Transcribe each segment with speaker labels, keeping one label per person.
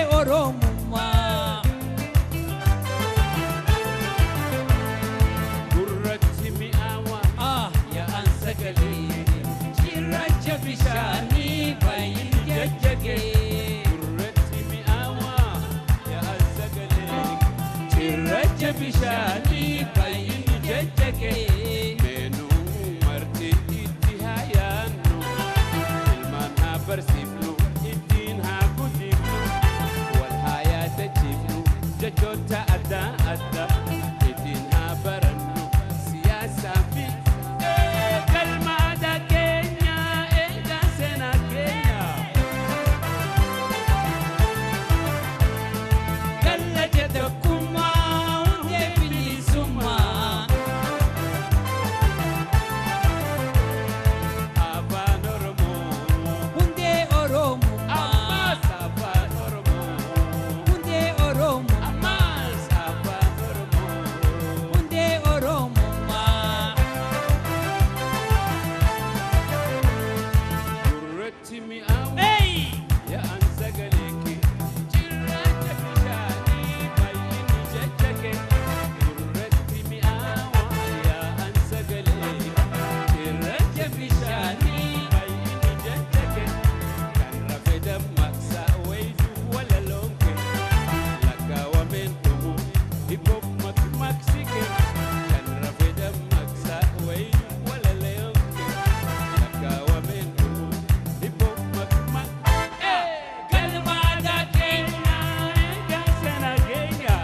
Speaker 1: oromummaa.
Speaker 2: gurratti mi'aawaa yaa'an sagalee cirracha bishaanii baay'een jajjagee. gurratti mi'aawaa yaa'an sagalee cirracha bishaanii baay'een jajjagee. meenuu marti itti haa yaannu ilmaan haa barsiifnu ittiin haa guddifnu wal haa yaadachiifnu jechoota adda addaa ittiin haa barannu siyaasaa fi galma aadaa keenya eegaa seenaa keenya.
Speaker 1: Kallacha tokkummaa hundee bilisummaa.
Speaker 2: Afaan Oromoo
Speaker 1: Hundee oromummaa.
Speaker 2: ammas afaan Oromoo
Speaker 1: Hundee oromummaa.
Speaker 2: ammas afaan Oromoo.
Speaker 1: Hundee oromummaa.
Speaker 2: gurratti mi'aawaa
Speaker 1: Hey!
Speaker 2: yaa'an sagalee kee cirracha bishaanii baay'een jajjagee. gurratti mi'aawaa yaa'an sagalee cirracha bishaanii baay'een jajjagee. kan rafe dammaqsaa wayituu walaloon kee lakkaawameen dhumu hibboof maqmaqsi kee. kan rafe dammaqsaa wayituu walaloon kee lakkaawameen dhumu hibboof maqmaq. galma aadaa keenya eegaa seenaa keenya.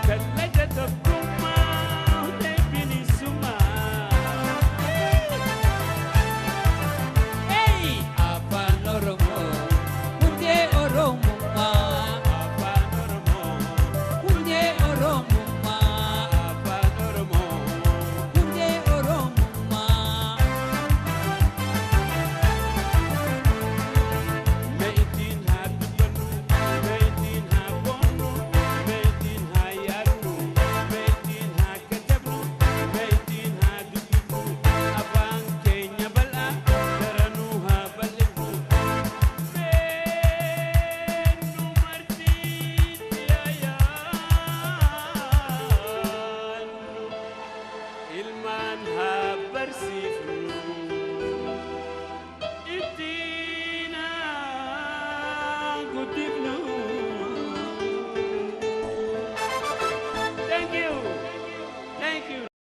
Speaker 2: kallacha tokkummaa hundee bilisummaa.
Speaker 1: Hey! Afaan Oromoo. Hundee oromummaa.
Speaker 2: Afaan Oromoo
Speaker 1: Hundee oromummaa.
Speaker 2: Afaan Oromoo.
Speaker 1: Hundee oromummaa.
Speaker 2: Meetiin haa dubbannu, meetiin haa boonnu, meetiin haa yaadnu, meetiin haa katabnu, meetiin haa dubbifnu. Afaan keenya bal'aa daranuu haa bal'ifnu. Meennu martiitti haa yaannu, ilmaan haa barsiifnu.